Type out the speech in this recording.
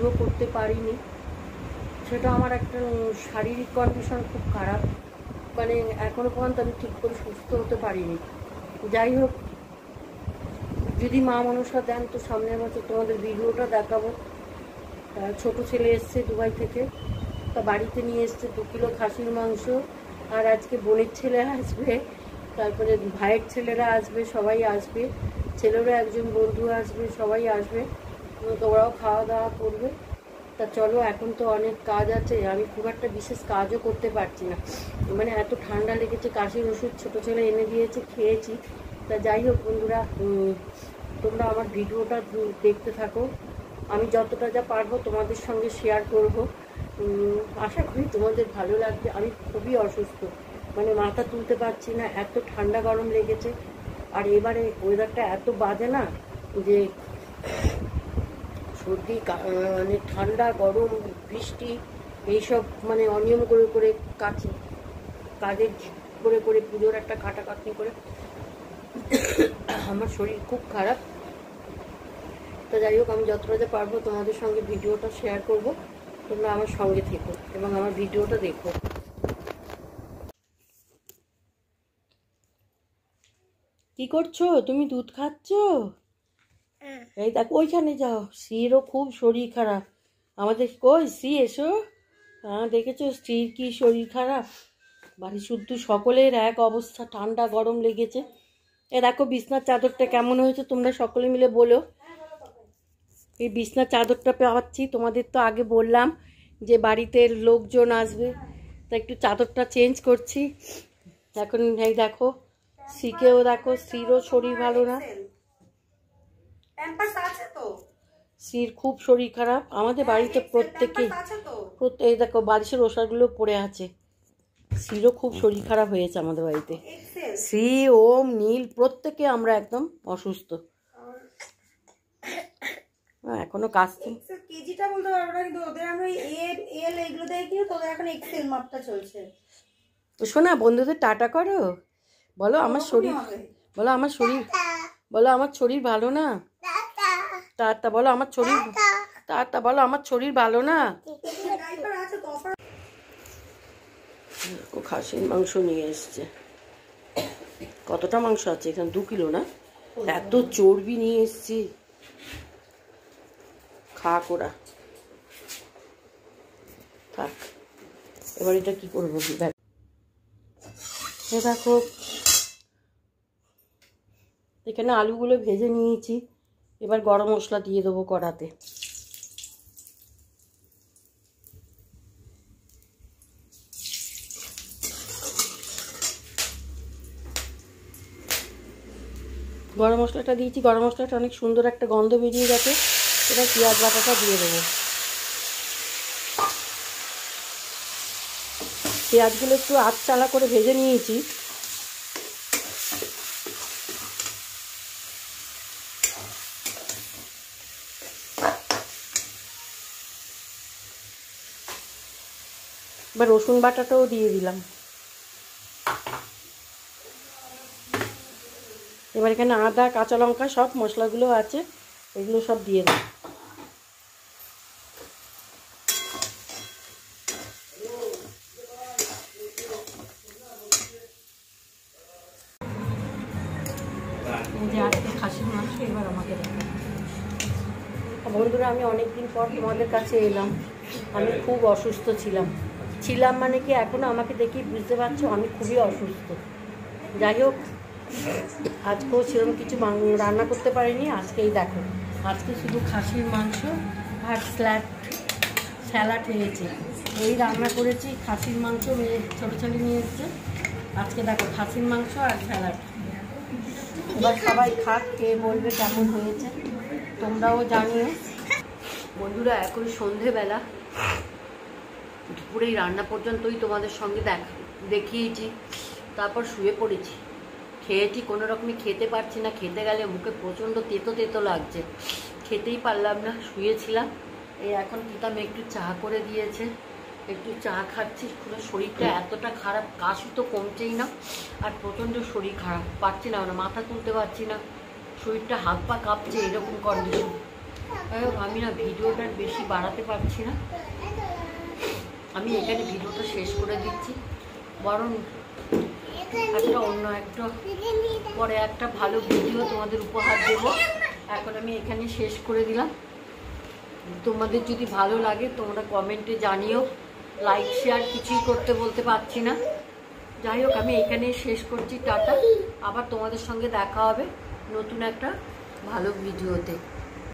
Video করতে পারিনি, সেটা আমার একটা শারীরিক কন্ডিশন খুব খারাপ, মানে এখনো পর্যন্ত আমি ঠিক করে সুস্থ হতে পারিনি। যাই হোক, যদি মা মনসা দেন তো সামনের বছর তোমাদের ভিডিওটা দেখাবো। ছোট ছেলে এসছে দুবাই থেকে, তা বাড়িতে নিয়ে এসছে 2 কিলো খাসির মাংস, আর আজকে বোনের ছেলে আসবে, তারপরে ভাইয়ের ছেলেরা আসবে, সবাই আসবে, ছেলেরও একজন বন্ধু আসবে, সবাই আসবে, তো ওরাও খাওয়া দাওয়া করবে। তা চলো, এখন তো অনেক কাজ আছে, আমি খুব একটা বিশেষ কাজও করতে পারছি না, মানে এত ঠান্ডা লেগেছে, কাশির ওষুধ ছোটো ছেলে এনে দিয়েছে, খেয়েছি। তা যাই হোক বন্ধুরা, তোমরা আমার ভিডিওটা দেখতে থাকো, আমি যতটা যা পারবো তোমাদের সঙ্গে শেয়ার করব। আশা করি তোমাদের ভালো লাগবে। আমি খুবই অসুস্থ, মানে মাথা তুলতে পারছি না, এত ঠান্ডা গরম লেগেছে। আর এবারে ওয়েদারটা এত বাজে না, যে সর্দি, মানে ঠান্ডা গরম বৃষ্টি এইসব, মানে অনিয়ম করে করে কাজের করে করে পুজোর একটা কাটাকাটি করে আমার শরীর খুব খারাপ। তো যাই হোক, আমি যতটা যা পারবো তোমাদের সঙ্গে ভিডিওটা শেয়ার করব, তোমরা আমার সঙ্গে থেকো এবং আমার ভিডিওটা দেখো। কি করছো তুমি? দুধ খাচ্ছ? এই দেখো ওইখানে যাও, স্ত্রীরও খুব শরীর খারাপ। আমাদের কই স্ত্রী, এসো। হ্যাঁ দেখেছো স্ত্রীর কি শরীর খারাপ, বাড়ি শুদ্ধ সকলের এক অবস্থা, ঠান্ডা গরম লেগেছে। এ দেখো বিছনার চাদরটা কেমন হয়েছে তোমরা সকলে মিলে বলো। এই বিছনার চাদরটা পাচ্ছি, তোমাদের তো আগে বললাম যে বাড়িতে লোকজন আসবে, তা একটু চাদরটা চেঞ্জ করছি এখন। এই দেখো স্ত্রীকেও দেখো, স্ত্রীরও শরীর ভালো না, স্ত্রীর খুব শরীর খারাপ। আমাদের বাড়িতে প্রত্যেকে, এই দেখো বালিশের ওষারগুলো পড়ে আছে, স্ত্রীরও খুব শরীর খারাপ হয়েছে আমাদের বাড়িতে। শ্রী, ওম, নীল প্রত্যেকে আমরা একদম অসুস্থ। এখনো কাজ কেজিটা বলতে পারবো না, কিন্তু ওদের আমরা এল এগুলো দেখি, কিন্তু তোদের এখন এক্সেল মাপটা চলছে। তো শোনা, বন্ধুদের টাটা করো, বলো আমার শরীর, বলো আমার শরীর, বলো আমার শরীর ভালো না, টাটা বলো আমার শরীর, টাটা বলো আমার শরীর ভালো না। ও খাসির মাংস নিয়ে এসছে, কতটা মাংস আছে এখানে? 2 কিলো না? এত চর্বি নিয়ে এসছি, খা কোরা থাক। এবার এটা কি করবো? দেখো এখানে আলুগুলো ভেজে নিয়েছি, এবার গরম মশলা দিয়ে দেবো কড়াতে। গরম মশলাটা দিয়েছি, গরম মশলাটা অনেক সুন্দর একটা গন্ধ বেরিয়ে গেছে। এবার পেঁয়াজ বাটাটা দিয়ে দেবো। পেঁয়াজগুলো একটু আধ চালা করে ভেজে নিয়েছি। এবার রসুন বাটাটাও দিয়ে দিলাম। এবার এখানে আদা, কাঁচা লঙ্কা সব মশলাগুলো আছে, এগুলো সব দিয়ে দেব। যে আজকে খাসির মাংস এবার আমাকে দেখাবো। বন্ধুরা, আমি অনেকদিন পর তোমাদের কাছে এলাম। আমি খুব অসুস্থ ছিলাম মানে কি, এখনও আমাকে দেখেই বুঝতে পারছো আমি খুবই অসুস্থ। যাই হোক, আজকেও সেরকম কিছু রান্না করতে পারিনি। আজকেই দেখো, আজকে শুধু খাসির মাংস আর স্যালাড হয়েছে, এই রান্না করেছি। খাসির মাংস ছোটো ছোটো নিয়ে এসছে, আজকে দেখো খাসির মাংস আর স্যালাড। এবার সবাই খাক, খেয়ে বলবে কেমন হয়েছে, তোমরাও জানিও। বন্ধুরা, এখন সন্ধেবেলা, দুপুরেই রান্না পর্যন্তই তোমাদের সঙ্গে দেখিয়েছি, তারপর শুয়ে পড়েছি। খেয়েছি কোনো রকমে, খেতে পারছি না, খেতে গেলে মুখে প্রচণ্ড তেতো তেতো লাগছে, খেতেই পারলাম না, শুয়েছিলাম। এই এখন কিতাম একটু চা করে দিয়েছে, একটু চা খাচ্ছি। পুরো শরীরটা এতটা খারাপ, কাশি তো কমছেই না, আর প্রচণ্ড শরীর খারাপ, পারছি না, মাথা তুলতে পারছি না, শরীরটা হাত পা কাঁপছে, এরকম কন্ডিশন। যাই হোক, আমি না ভিডিওটা বেশি বাড়াতে পারছি না, আমি এখানে ভিডিওটা শেষ করে দিচ্ছি। বরং একটা অন্য একটা পরে একটা ভালো ভিডিও তোমাদের উপহার দেবো। এখন আমি এখানে শেষ করে দিলাম। তোমাদের যদি ভালো লাগে তোমরা কমেন্টে জানিও। লাইক শেয়ার কিছুই করতে বলতে পারছি না। যাই হোক, আমি এখানে শেষ করছি। টাটা। আবার তোমাদের সঙ্গে দেখা হবে নতুন একটা ভালো ভিডিওতে।